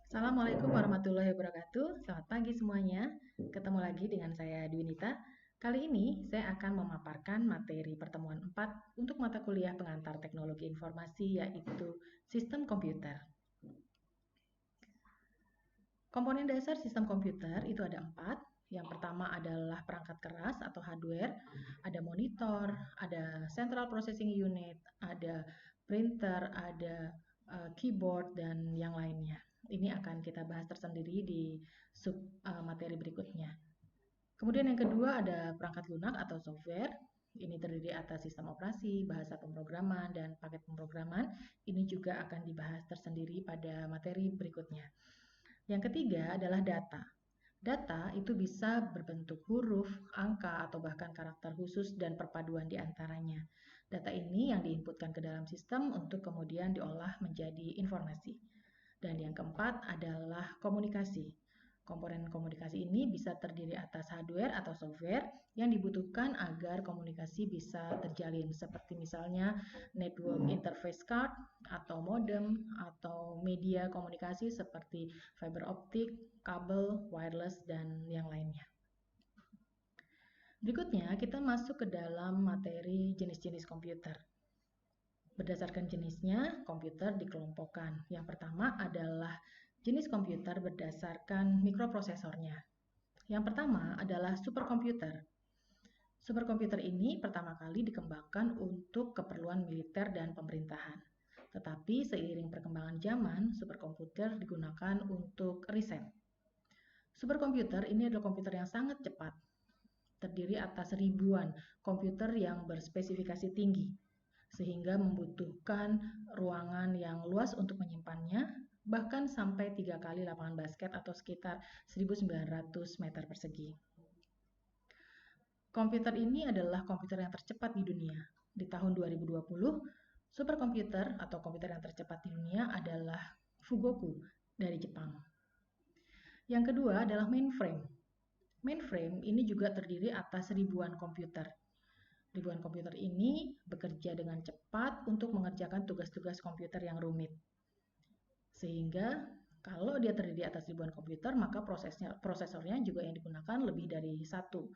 Assalamualaikum warahmatullahi wabarakatuh. Selamat pagi semuanya. Ketemu lagi dengan saya Dwinita. Kali ini saya akan memaparkan materi pertemuan 4 untuk mata kuliah pengantar teknologi informasi yaitu sistem komputer. Komponen dasar sistem komputer itu ada 4. Yang pertama adalah perangkat keras atau hardware, ada monitor, ada central processing unit, ada printer, ada keyboard, dan yang lainnya. Ini akan kita bahas tersendiri di sub materi berikutnya. Kemudian yang kedua ada perangkat lunak atau software. Ini terdiri atas sistem operasi, bahasa pemrograman, dan paket pemrograman. Ini juga akan dibahas tersendiri pada materi berikutnya. Yang ketiga adalah data. Data itu bisa berbentuk huruf, angka, atau bahkan karakter khusus dan perpaduan di antaranya. Data ini yang diinputkan ke dalam sistem untuk kemudian diolah menjadi informasi. Dan yang keempat adalah komunikasi. Komponen komunikasi ini bisa terdiri atas hardware atau software yang dibutuhkan agar komunikasi bisa terjalin, seperti misalnya network interface card atau modem atau media komunikasi seperti fiber optik, kabel, wireless, dan yang lainnya. Berikutnya kita masuk ke dalam materi jenis-jenis komputer. Berdasarkan jenisnya, komputer dikelompokkan. Yang pertama adalah jenis komputer berdasarkan mikroprosesornya. Yang pertama adalah superkomputer. Superkomputer ini pertama kali dikembangkan untuk keperluan militer dan pemerintahan. Tetapi seiring perkembangan zaman, superkomputer digunakan untuk riset. Superkomputer ini adalah komputer yang sangat cepat, terdiri atas ribuan komputer yang berspesifikasi tinggi, sehingga membutuhkan ruangan yang luas untuk menyimpannya, bahkan sampai 3 kali lapangan basket atau sekitar 1.900 meter persegi. Komputer ini adalah komputer yang tercepat di dunia. Di tahun 2020, superkomputer atau komputer yang tercepat di dunia adalah Fugoku dari Jepang. Yang kedua adalah mainframe. Mainframe ini juga terdiri atas ribuan komputer. Ribuan komputer ini bekerja dengan cepat untuk mengerjakan tugas-tugas komputer yang rumit. Sehingga kalau dia terdiri atas ribuan komputer, maka prosesornya juga yang digunakan lebih dari satu.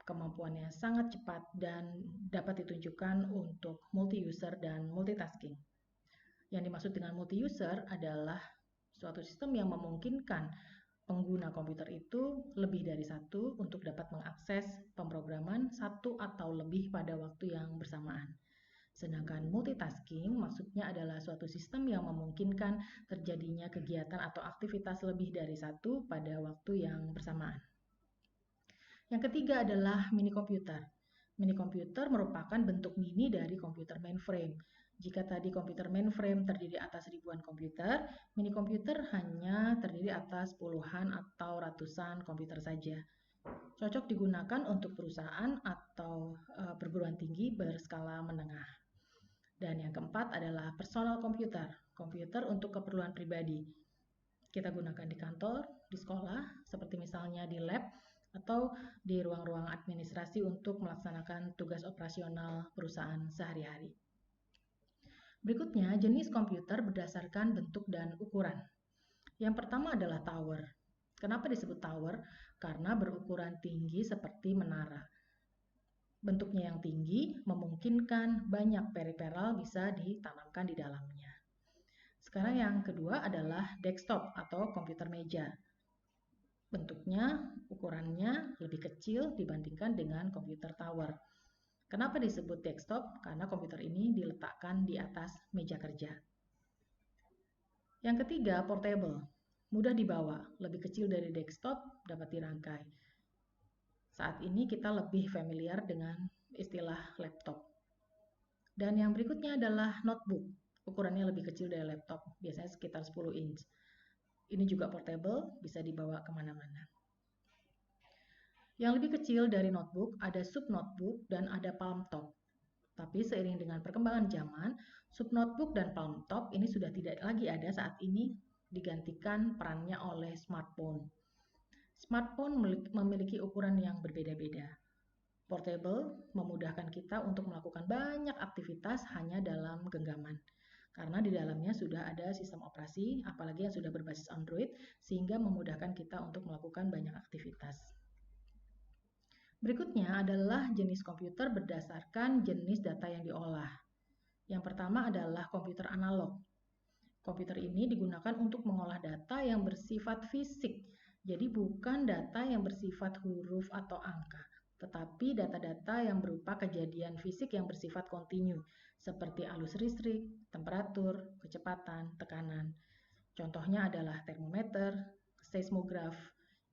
Kemampuannya sangat cepat dan dapat ditunjukkan untuk multi-user dan multitasking. Yang dimaksud dengan multi-user adalah suatu sistem yang memungkinkan pengguna komputer itu lebih dari satu untuk dapat mengakses pemrograman satu atau lebih pada waktu yang bersamaan. Sedangkan multitasking maksudnya adalah suatu sistem yang memungkinkan terjadinya kegiatan atau aktivitas lebih dari satu pada waktu yang bersamaan. Yang ketiga adalah mini komputer. Mini komputer merupakan bentuk mini dari komputer mainframe. Jika tadi komputer mainframe terdiri atas ribuan komputer, mini komputer hanya terdiri atas puluhan atau ratusan komputer saja. Cocok digunakan untuk perusahaan atau perguruan tinggi berskala menengah. Dan yang keempat adalah personal komputer, komputer untuk keperluan pribadi. Kita gunakan di kantor, di sekolah, seperti misalnya di lab, atau di ruang-ruang administrasi untuk melaksanakan tugas operasional perusahaan sehari-hari. Berikutnya, jenis komputer berdasarkan bentuk dan ukuran. Yang pertama adalah tower. Kenapa disebut tower? Karena berukuran tinggi seperti menara. Bentuknya yang tinggi memungkinkan banyak periferal bisa ditanamkan di dalamnya. Sekarang yang kedua adalah desktop atau komputer meja. Bentuknya, ukurannya lebih kecil dibandingkan dengan komputer tower. Kenapa disebut desktop? Karena komputer ini diletakkan di atas meja kerja. Yang ketiga, portable. Mudah dibawa, lebih kecil dari desktop, dapat dirangkai. Saat ini kita lebih familiar dengan istilah laptop. Dan yang berikutnya adalah notebook. Ukurannya lebih kecil dari laptop, biasanya sekitar 10 inch. Ini juga portable, bisa dibawa kemana-mana. Yang lebih kecil dari notebook ada sub notebook dan ada palm top. Tapi seiring dengan perkembangan zaman, sub notebook dan palm top ini sudah tidak lagi ada saat ini, digantikan perannya oleh smartphone. Smartphone memiliki ukuran yang berbeda-beda. Portable memudahkan kita untuk melakukan banyak aktivitas hanya dalam genggaman. karena di dalamnya sudah ada sistem operasi, apalagi yang sudah berbasis Android, sehingga memudahkan kita untuk melakukan banyak aktivitas. Berikutnya adalah jenis komputer berdasarkan jenis data yang diolah. Yang pertama adalah komputer analog. Komputer ini digunakan untuk mengolah data yang bersifat fisik, jadi bukan data yang bersifat huruf atau angka, tetapi data-data yang berupa kejadian fisik yang bersifat kontinu, seperti arus listrik, temperatur, kecepatan, tekanan. Contohnya adalah termometer, seismograf.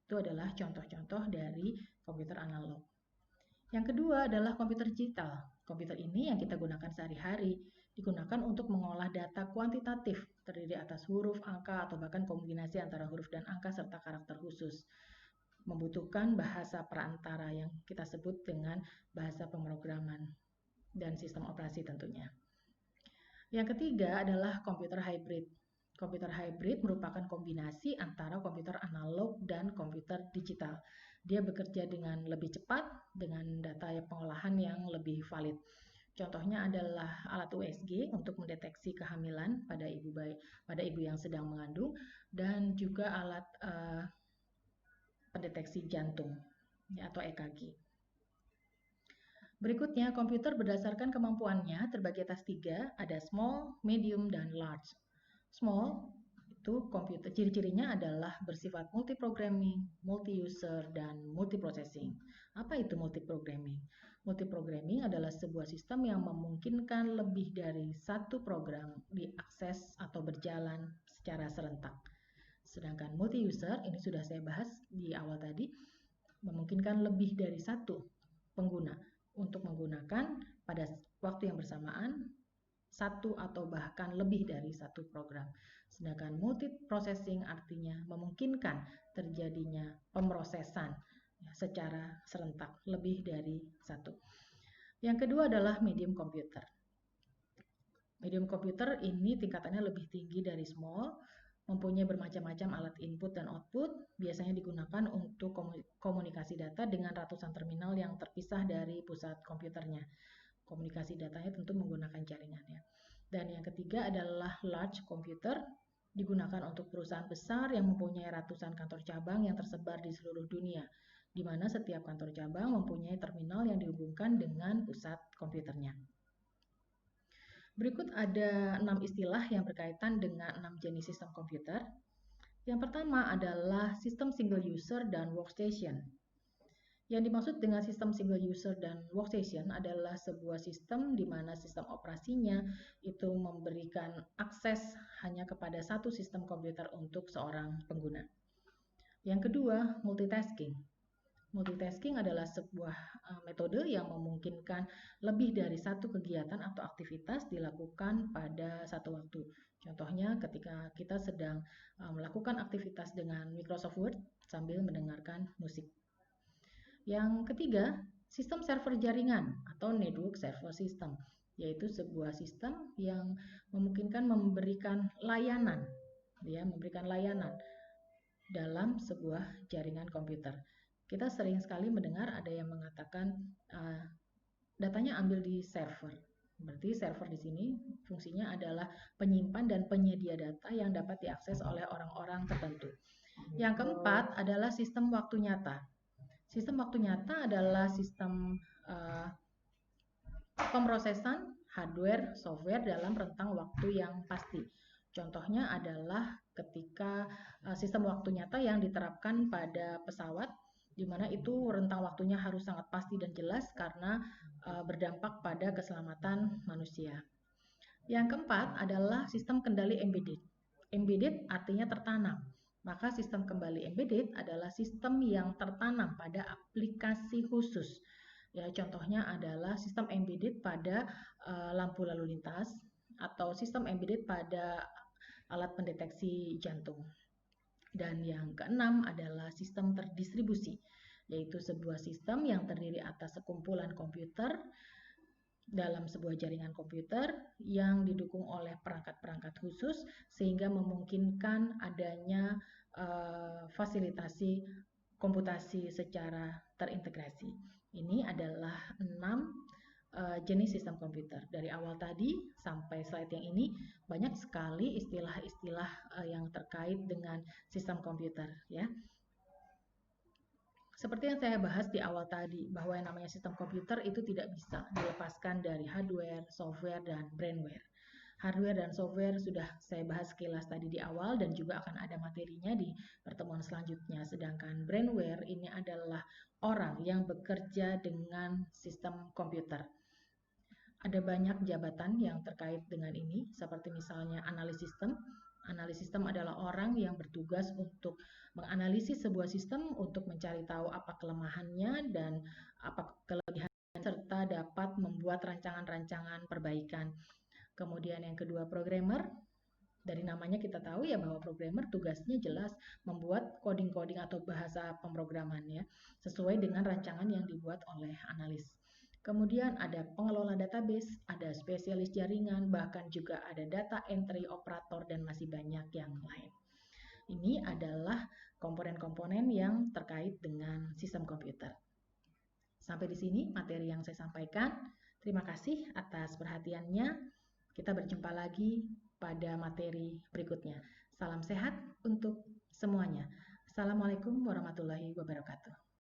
Itu adalah contoh-contoh dari komputer analog. Yang kedua adalah komputer digital. Komputer ini yang kita gunakan sehari-hari, digunakan untuk mengolah data kuantitatif, terdiri atas huruf, angka, atau bahkan kombinasi antara huruf dan angka serta karakter khusus. Membutuhkan bahasa perantara yang kita sebut dengan bahasa pemrograman dan sistem operasi tentunya. Yang ketiga adalah komputer hybrid. Komputer hybrid merupakan kombinasi antara komputer analog dan komputer digital. Dia bekerja dengan lebih cepat, dengan data pengolahan yang lebih valid. Contohnya adalah alat USG untuk mendeteksi kehamilan pada ibu yang sedang mengandung, dan juga alat pendeteksi jantung atau EKG. Berikutnya, komputer berdasarkan kemampuannya terbagi atas 3, ada small, medium, dan large. Small itu komputer, ciri-cirinya adalah bersifat multiprogramming, multi-user, dan multiprocessing. Apa itu multiprogramming? Multiprogramming adalah sebuah sistem yang memungkinkan lebih dari satu program diakses atau berjalan secara serentak. Sedangkan multi-user, ini sudah saya bahas di awal tadi, memungkinkan lebih dari satu pengguna untuk menggunakan pada waktu yang bersamaan satu atau bahkan lebih dari satu program. Sedangkan multiprocessing artinya memungkinkan terjadinya pemrosesan secara serentak lebih dari satu. Yang kedua adalah medium computer. Medium computer ini tingkatannya lebih tinggi dari small, mempunyai bermacam-macam alat input dan output, biasanya digunakan untuk komunikasi data dengan ratusan terminal yang terpisah dari pusat komputernya. Komunikasi datanya tentu menggunakan jaringan ya. Dan yang ketiga adalah large computer, digunakan untuk perusahaan besar yang mempunyai ratusan kantor cabang yang tersebar di seluruh dunia, di mana setiap kantor cabang mempunyai terminal yang dihubungkan dengan pusat komputernya. Berikut ada 6 istilah yang berkaitan dengan 6 jenis sistem komputer. Yang pertama adalah sistem single user dan workstation. Yang dimaksud dengan sistem single user dan workstation adalah sebuah sistem di mana sistem operasinya itu memberikan akses hanya kepada satu sistem komputer untuk seorang pengguna. Yang kedua, multitasking. Multitasking adalah sebuah metode yang memungkinkan lebih dari satu kegiatan atau aktivitas dilakukan pada satu waktu. Contohnya ketika kita sedang melakukan aktivitas dengan Microsoft Word sambil mendengarkan musik. Yang ketiga, sistem server jaringan atau network server system, yaitu sebuah sistem yang memungkinkan memberikan layanan dalam sebuah jaringan komputer. Kita sering sekali mendengar ada yang mengatakan datanya ambil di server. Berarti server di sini fungsinya adalah penyimpan dan penyedia data yang dapat diakses oleh orang-orang tertentu. Yang keempat adalah sistem waktu nyata. Sistem waktu nyata adalah sistem pemrosesan hardware, software dalam rentang waktu yang pasti. Contohnya adalah ketika sistem waktu nyata yang diterapkan pada pesawat, di mana itu rentang waktunya harus sangat pasti dan jelas karena berdampak pada keselamatan manusia. Yang keempat adalah sistem kendali embedded. Embedded artinya tertanam. Maka sistem kembali embedded adalah sistem yang tertanam pada aplikasi khusus. Ya, contohnya adalah sistem embedded pada lampu lalu lintas atau sistem embedded pada alat pendeteksi jantung. Dan yang keenam adalah sistem terdistribusi, yaitu sebuah sistem yang terdiri atas sekumpulan komputer dalam sebuah jaringan komputer yang didukung oleh perangkat-perangkat khusus sehingga memungkinkan adanya fasilitasi komputasi secara terintegrasi. Ini adalah 6 jenis sistem komputer. Dari awal tadi sampai slide yang ini banyak sekali istilah-istilah yang terkait dengan sistem komputer ya. Seperti yang saya bahas di awal tadi, bahwa yang namanya sistem komputer itu tidak bisa dilepaskan dari hardware, software, dan brainware. Hardware dan software sudah saya bahas sekilas tadi di awal dan juga akan ada materinya di pertemuan selanjutnya. Sedangkan brainware ini adalah orang yang bekerja dengan sistem komputer. Ada banyak jabatan yang terkait dengan ini, seperti misalnya analis sistem. Analis sistem adalah orang yang bertugas untuk menganalisis sebuah sistem untuk mencari tahu apa kelemahannya dan apa kelebihannya serta dapat membuat rancangan-rancangan perbaikan. Kemudian yang kedua, programmer. Dari namanya kita tahu ya bahwa programmer tugasnya jelas membuat coding-coding atau bahasa pemrograman ya, sesuai dengan rancangan yang dibuat oleh analis. Kemudian ada pengelola database, ada spesialis jaringan, bahkan juga ada data entry operator dan masih banyak yang lain. Ini adalah komponen-komponen yang terkait dengan sistem komputer. Sampai di sini materi yang saya sampaikan. Terima kasih atas perhatiannya. Kita berjumpa lagi pada materi berikutnya. Salam sehat untuk semuanya. Assalamualaikum warahmatullahi wabarakatuh.